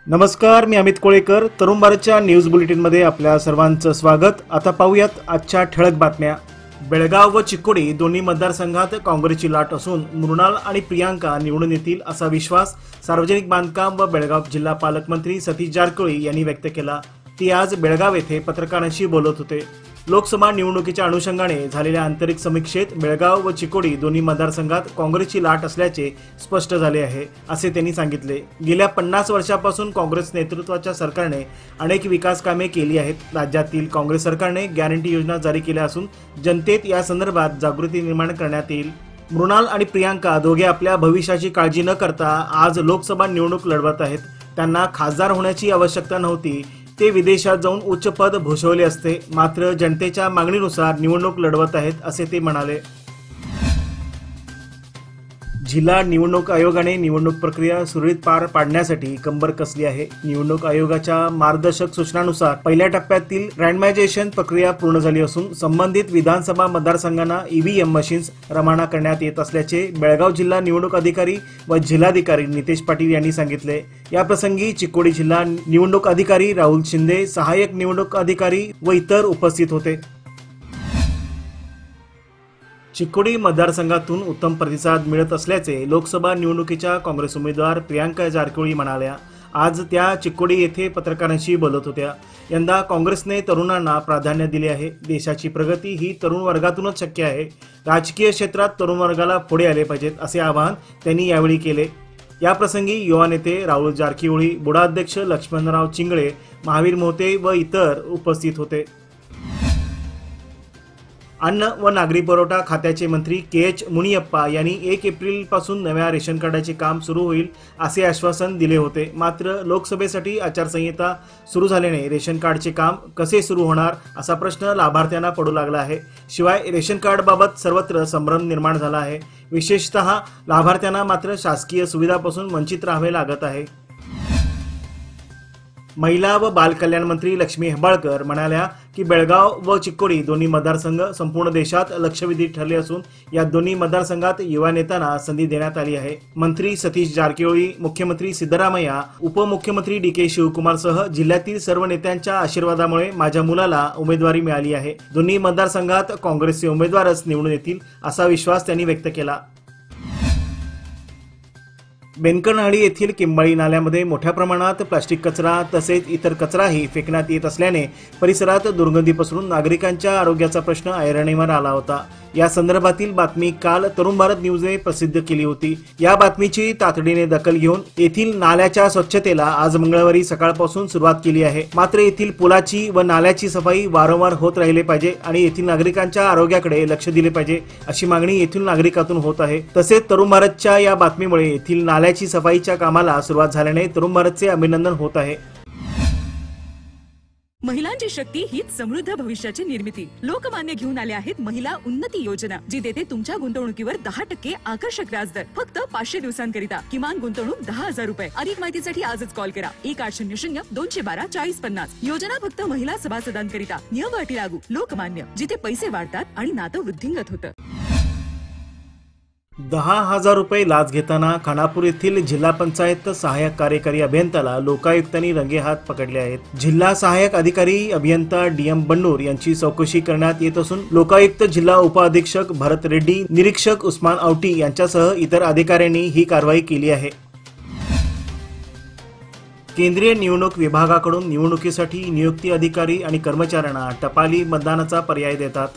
नमस्कार, मी अमित कोळेकर. तरुण भारतच्या न्यूज बुलेटिनमध्ये आपल्या सर्वांचं स्वागत. आता पाहूयात आजच्या ठळक बातम्या. बेळगाव व चिक्कोडी दोन्ही मतदारसंघात काँग्रेसची लाट असून मृणाल आणि प्रियांका निवडून येतील असा विश्वास सार्वजनिक बांधकाम व बेळगाव जिल्हा पालकमंत्री सतीश जारकिहोळी यांनी व्यक्त केला. ती आज बेळगाव येथे पत्रकारांशी बोलत होते. लोकसभा निवडणुकीच्या अनुषंगाने झालेल्या आंतरिक समीक्षेत बेळगाव व चिक्कोडी दोन्ही मतदारसंघात काँग्रेसची लाट असल्याचे स्पष्ट झाले आहे, असे त्यांनी सांगितले. गेल्या 50 वर्षांपासून काँग्रेस नेतृत्वाच्या सरकारने अनेक विकास कामे केली आहेत. राज्यातील काँग्रेस सरकारने गॅरंटी योजना जारी केल्या असून जनतेत या संदर्भात जागृती निर्माण करण्यात येईल. मृणाल आणि प्रियांका दोघे आपल्या भविष्याची काळजी न करता आज लोकसभा निवडणूक लढवत आहेत. त्यांना खासदार होण्याची आवश्यकता नव्हती. ते विदेशात जाऊन उच्च पद भूषवले असते, मात्र जनतेच्या मागणीनुसार निवडणूक लढवत आहेत, असे ते म्हणाले. जिल्हा निवडणूक आयोगाने निवडणूक प्रक्रिया सुरळीत पार पाडण्यासाठी कंबर कसली आहे. निवडणूक आयोगाच्या मार्गदर्शक सूचनांनुसार पहिल्या टप्प्यातील रँडमायझेशन प्रक्रिया पूर्ण झाली असून संबंधित विधानसभा मतदारसंघांना ईव्हीएम मशीन्स रवाना करण्यात येत असल्याचे बेळगाव जिल्हा निवडणूक अधिकारी व जिल्हाधिकारी नितेश पाटील यांनी सांगितले. याप्रसंगी चिक्कोडी जिल्हा निवडणूक अधिकारी राहुल शिंदे, सहाय्यक निवडणूक अधिकारी व इतर उपस्थित होते. चिक्कोडी मतदारसंघातून उत्तम प्रतिसाद मिळत असल्याचे लोकसभा निवडणुकीच्या काँग्रेस उमेदवार प्रियांका जारकिहोळी म्हणाल्या. आज त्या चिक्कोडी येथे पत्रकारांशी बोलत होत्या. यंदा काँग्रेसने तरुणांना प्राधान्य दिले आहे. देशाची प्रगती ही तरुण वर्गातूनच शक्य आहे. राजकीय क्षेत्रात तरुण वर्गाला पुढे आले पाहिजेत, असे आवाहन त्यांनी यावेळी केले. याप्रसंगी युवा नेते राहुल जारकिहोळी, बुडा अध्यक्ष लक्ष्मणराव चिंगळे, महावीर मोहते व इतर उपस्थित होते. अन्न व नागरी पुरवठा खात्याचे मंत्री के.एच. मुनियप्पा यांनी 1 एप्रिलपासून नव्या रेशन कार्डाचे काम सुरू होईल असे आश्वासन दिले होते. मात्र लोकसभेसाठी आचारसंहिता सुरू झाल्याने रेशन कार्डचे काम कसे सुरू होणार असा प्रश्न लाभार्थ्यांना पडू लागला आहे. शिवाय रेशन कार्डबाबत सर्वत्र संभ्रम निर्माण झाला आहे. विशेषतः लाभार्थ्यांना मात्र शासकीय सुविधांपासून वंचित राहावे लागत आहे. महिला व बाल कल्याण मंत्री लक्ष्मी हेब्बाळकर म्हणाल्या की बेळगाव व चिक्कोडी दोन्ही मतदारसंघ संपूर्ण देशात लक्षवेधी ठरले असून या दोन्ही मतदारसंघात युवा नेत्यांना संधी देण्यात आली आहे. मंत्री सतीश जारकिहोळी, मुख्यमंत्री सिद्धरामय्या, उपमुख्यमंत्री डी.के. शिवकुमारसह जिल्ह्यातील सर्व नेत्यांच्या आशीर्वादामुळे माझ्या मुलाला उमेदवारी मिळाली आहे. दोन्ही मतदारसंघात काँग्रेसचे उमेदवारच निवडून येतील असा विश्वास त्यांनी व्यक्त केला. बेनकरनाळी येथील किंबाळी नाल्यामध्ये मोठ्या प्रमाणात प्लास्टिक कचरा तसेच इतर कचराही फेकण्यात येत असल्याने परिसरात दुर्गंधी पसरून नागरिकांच्या आरोग्याचा प्रश्न ऐरणीवर आला होता. या संदर्भातील बातमी काल तरुण भारत न्यूजने प्रसिद्ध केली होती. या बातमीची तातडीने दखल घेऊन येथील नाल्याच्या स्वच्छतेला आज मंगळवारी सकाळपासून सुरुवात केली आहे. मात्र येथील पुलाची व नाल्याची सफाई वारंवार होत राहिले पाहिजे आणि येथील नागरिकांच्या आरोग्याकडे लक्ष दिले पाहिजे अशी मागणी येथील नागरिकातून होत आहे. तसेच तरुण भारतच्या या बातमीमुळे येथील नाल्याची सफाईच्या कामाला सुरुवात झाल्याने तरुण भारतचे अभिनंदन होत आहे. महिलांची शक्ती हीच समृद्ध भविष्याची निर्मिती. लोकमान्य घेऊन आले आहेत महिला उन्नती योजना, जी देते तुमच्या गुंतवणुकीवर 10% आकर्षक व्याजदर फक्त 500 दिवसांकरिता. किमान गुंतवणूक 10,000 रुपये. अधिक माहितीसाठी आजच कॉल करा 1800-212-4050. योजना फक्त महिला सभासदांकरिता. नियम अटी लागू. लोकमान्य, जिथे पैसे वाढतात आणि नातं वृद्धिंगत होतं. 10,000 रुपये लाच घेताना खानापूर येथील जिल्हा पंचायत सहाय्यक कार्यकारी अभियंत्याला लोकायुक्तांनी रंगेहात पकडले आहेत. जिल्हा सहाय्यक अधिकारी अभियंता डी.एम. बन्नूर यांची चौकशी करण्यात येत असून लोकायुक्त, जिल्हा उपअधीक्षक भरत रेड्डी, निरीक्षक उस्मान औटी यांच्यासह इतर अधिकाऱ्यांनी ही कारवाई केली आहे. केंद्रीय निवडणूक विभागाकडून निवडणुकीसाठी नियुक्ती अधिकारी आणि कर्मचाऱ्यांना टपाली मतदानाचा पर्याय देतात.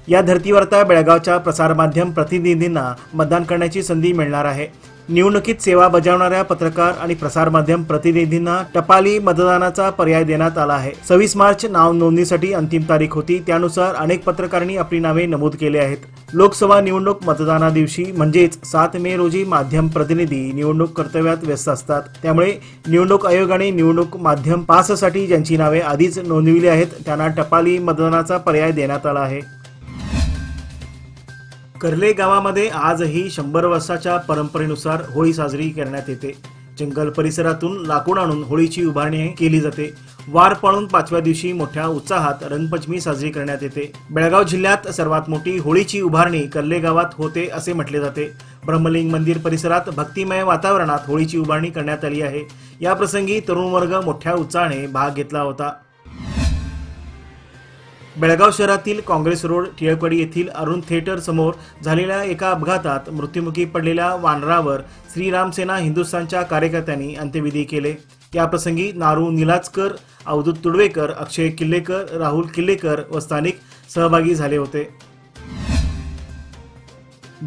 या धर्तीवर आता बेळगावच्या प्रसारमाध्यम प्रतिनिधींना मतदान करण्याची संधी मिळणार आहे. निवडणुकीत सेवा बजावणाऱ्या पत्रकार आणि प्रसारमाध्यम प्रतिनिधींना टपाली मतदानाचा पर्याय देण्यात आला आहे. 26 मार्च नाव नोंदणीसाठी अंतिम तारीख होती. त्यानुसार अनेक पत्रकारांनी आपली नावे नमूद केले आहेत. लोकसभा निवडणूक मतदाना दिवशी म्हणजेच 7 मे रोजी माध्यम प्रतिनिधी निवडणूक कर्तव्यात व्यस्त असतात. त्यामुळे निवडणूक आयोगाने निवडणूक माध्यम पाससाठी ज्यांची नावे आधीच नोंदविली आहेत त्यांना टपाली मतदानाचा पर्याय देण्यात आला आहे. कर्ले गावामध्ये आजही 100 वर्षाच्या परंपरेनुसार होळी साजरी करण्यात येते. जंगल परिसरातून लाकूड आणून होळीची उभारणी केली जाते. वार पाळून 5व्या दिवशी मोठ्या उत्साहात रंगपंचमी साजरी करण्यात येते. बेळगाव जिल्ह्यात सर्वात मोठी होळीची उभारणी कर्ले गावात होते असे म्हटले जाते. ब्रह्मलिंग मंदिर परिसरात भक्तिमय वातावरणात होळीची उभारणी करण्यात आली आहे। या प्रसंगी तरुण वर्ग मोठ्या उत्साहाने भाग घेतला होता। बेळगाव शहरातील काँग्रेस रोड टिळकवाडी येथील अरुण थिएटर समोर झालेल्या एका अपघातात मृत्युमुखी पडलेल्या वानरावर श्रीराम सेना हिंदुस्थानच्या कार्यकर्त्यांनी अंत्यविधी केले। या प्रसंगी नारू निलाचकर, अवधूत तुडवेकर, अक्षय किल्लेकर, राहुल किल्लेकर व स्थानिक सहभागी झाले होते।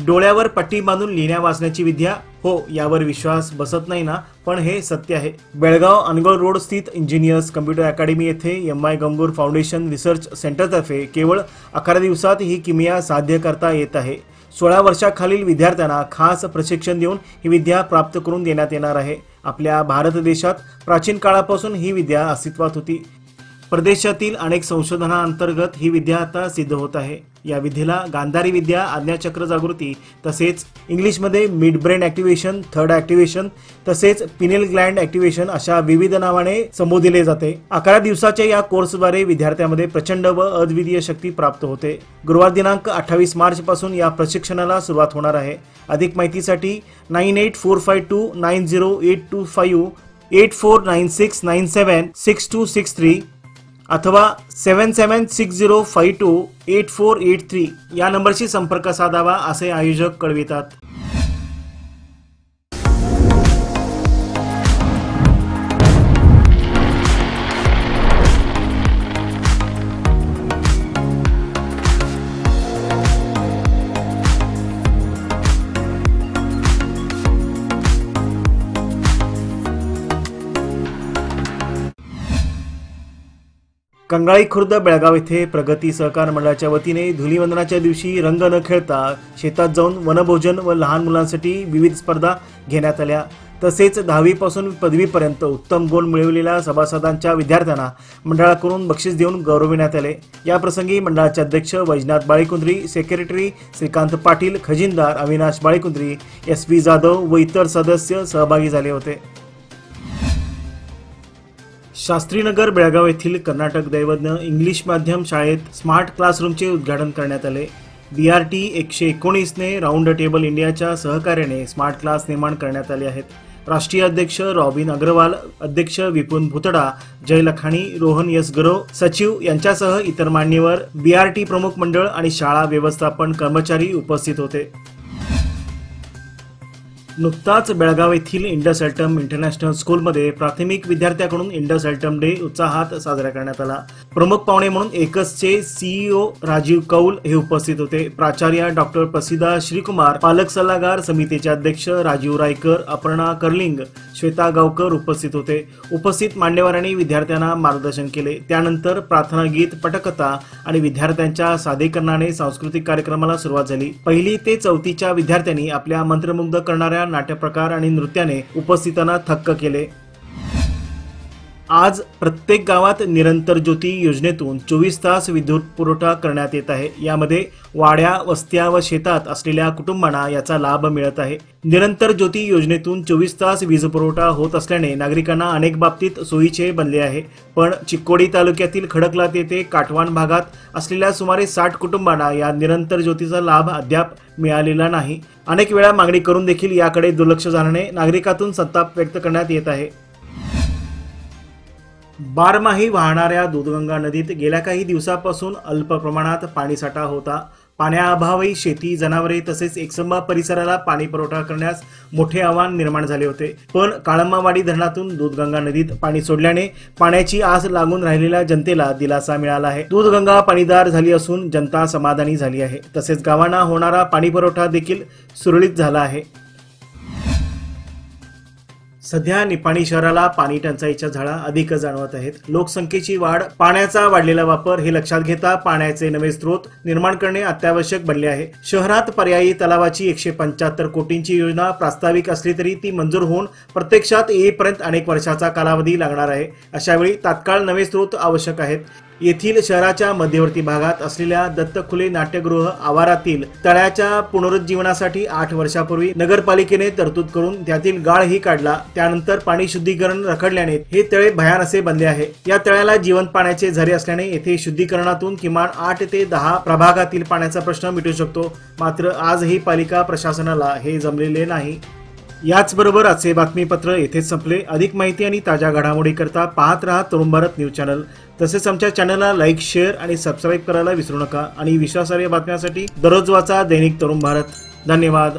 डोळ्यावर पट्टी बांधून लिहिण्या वाचण्याची विद्या, हो यावर विश्वास बसत नाही ना, पण हे सत्य आहे। बेळगाव अनगोळ रोड स्थित इंजिनियर्स कम्प्युटर अकॅडमी येथे एम.आय. गंगूर फाउंडेशन रिसर्च सेंटरतर्फे केवळ 11 दिवसात ही किमया साध्य करता येत आहे। 16 वर्षाखालील विद्यार्थ्यांना खास प्रशिक्षण देऊन ही विद्या प्राप्त करून देण्यात येणार आहे। आपल्या भारत देशात प्राचीन काळापासून ही विद्या अस्तित्वात होती। प्रदेशातील अनेक संशोधनांतर्गत ही विद्या आता सिद्ध होत आहे। या विद्येला गांधारी विद्या, आज्ञाचक्र जागृती तसेच इंग्लिशमध्ये mid brain activation, third activation तसेच पिनेल ग्लँड ॲक्टिव्हेशन अशा विविध नावाने संबोधले जाते। 11 दिवसाच्या या कोर्सद्वारे विद्यार्थ्यांमध्ये प्रचंड व अद्वितीय शक्ती प्राप्त होते। गुरुवार दिनांक 28 मार्च पासून या प्रशिक्षणाला सुरुवात होणार आहे। अधिक माहितीसाठी 9845290825 8496976263 अथवा 7760528483 या नंबरशी संपर्क साधावा असे आयोजक कळवितात। कंगळाई खुर्द बेळगाव येथे प्रगती सहकार मंडळाच्या वतीने धुलीवंदनाच्या दिवशी रंग न खेळता शेतात जाऊन वनभोजन व लहान मुलांसाठी विविध स्पर्धा घेण्यात आल्या। तसेच 10वी पासून पदवीपर्यंत उत्तम गुण मिळवलेल्या सभासदांच्या विद्यार्थ्यांना मंडळाकडून बक्षीस देऊन गौरविण्यात आले। या प्रसंगी मंडळाचे अध्यक्ष वैजनाथ बाळीकुंद्री, सेक्रेटरी श्रीकांत पाटील, खजिनदार अविनाश बाळीकुंद्री, एस.व्ही. जाधव व इतर सदस्य सहभागी झाले होते। शास्त्रीनगर बेळगाव येथील कर्नाटक दैवज्ञ इंग्लिश माध्यम शाळेत स्मार्ट क्लासरूमचे उद्घाटन करण्यात आले। BRT 119 ने राऊंड टेबल इंडियाच्या सहकार्याने स्मार्ट क्लास निर्माण करण्यात आले आहेत। राष्ट्रीय अध्यक्ष रॉबिन अग्रवाल, अध्यक्ष विपुन भुतडा, जय लखानी, रोहन एस गरो, सचिव यांच्यासह इतर मान्यवर, BRT प्रमुख मंडळ आणि शाळा व्यवस्थापन कर्मचारी उपस्थित होते। नुकताच बेळगाव येथील इंडस अल्टम इंटरनॅशनल स्कूलमध्ये प्राथमिक विद्यार्थ्यांकडून इंडस अल्टम डे उत्साहात साजरा करण्यात आला। प्रमुख पाहुणे म्हणून एकसचे CEO राजीव कौल हे उपस्थित होते। प्राचार्य डॉक्टर प्रसिद्धा श्रीकुमार, पालक सल्लागार समितीचे अध्यक्ष राजीव रायकर, अपर्णा कर्लिंग, श्वेता गावकर उपस्थित होते। उपस्थित मान्यवरांनी विद्यार्थ्यांना मार्गदर्शन केले। त्यानंतर प्रार्थना गीत, पटकथा आणि विद्यार्थ्यांच्या सादरीकरणाने सांस्कृतिक कार्यक्रमाला सुरुवात झाली। 1ली ते 4थीच्या विद्यार्थ्यांनी आपल्या मंत्रमुग्ध करणाऱ्या नाट्यप्रकार आणि नृत्याने उपस्थितांना थक्क केले। आज प्रत्येक गावात निरंतर ज्योती योजनेतून 24 तास विद्युत पुरवठा करण्यात येत आहे। यामध्ये वाड्या, वस्त्या व शेतात असलेल्या कुटुंबांना याचा लाभ मिळत आहे। निरंतर ज्योती योजनेतून 24 तास वीज पुरवठा होत असल्याने नागरिकांना अनेक बाबतीत सोयीचे बनले आहे। पण चिक्कोडी तालुक्यातील खडकलात येथे काटवान भागात असलेल्या सुमारे 60 कुटुंबांना या निरंतर ज्योतीचा लाभ अद्याप मिळालेला नाही। अनेक वेळा मागणी करून देखील याकडे दुर्लक्ष झाल्याने नागरिकातून संताप व्यक्त करण्यात येत आहे। बारमाही वाहणाऱ्या दूधगंगा नदीत गेल्या काही दिवसापासून अल्प प्रमाणात पाणीसाठा होता। पाण्याअभावी शेती, जनावरे तसेच एकसंबा परिसराला पाणी पुरवठा करण्यास मोठे आव्हान निर्माण झाले होते। पण काळंबावाडी धरणातून दूधगंगा नदीत पाणी सोडल्याने पाण्याची आस लागून राहिलेल्या जनतेला दिलासा मिळाला आहे। दूधगंगा पाणीदार झाली असून जनता समाधानी झाली आहे। तसेच गावांना होणारा पाणी पुरवठा देखील सुरळीत झाला आहे। सध्या निपाणी शहराला पाणी टंचाईच्या झळा अधिक जाणवत आहेत। लोकसंख्येची वाढ, पाण्याचा वाढलेला वापर हे लक्षात घेता पाण्याचे नवे स्रोत निर्माण करणे अत्यावश्यक बनले आहे। शहरात पर्यायी तलावाची 175 कोटींची योजना प्रास्ताविक असली तरी ती मंजूर होऊन प्रत्यक्षात येईपर्यंत अनेक वर्षाचा कालावधी लागणार आहे। अशावेळी तात्काळ नवे स्रोत आवश्यक आहेत। येथील शहराच्या मध्यवर्ती भागात असलेल्या दत्त खुले नाट्यगृह आवारातील तळ्याच्या पुनरुज्जीवनासाठी 8 वर्षापूर्वी नगरपालिकेने तरतूद करून त्यातील गाळही काढला। त्यानंतर पाणी शुद्धीकरण रखडल्याने हे तळे भयान असे बनले आहे। या तळ्याला जिवंत पाण्याचे झरे असल्याने येथे शुद्धीकरणातून किमान 8 ते 10 प्रभागातील पाण्याचा प्रश्न मिटू शकतो। मात्र आजही पालिका प्रशासनाला हे जमलेले नाही। याचबरोबर आजचे बातमीपत्र येथेच संपले। अधिक माहिती आणि ताज्या घडामोडी करता पाहत रहा तरुण भारत न्यूज चॅनल। तसेच आमच्या चॅनलला लाईक, शेअर आणि सबस्क्राईब करायला विसरू नका आणि विश्वासार्ह बातम्यांसाठी दररोज वाचा दैनिक तरुण भारत। धन्यवाद।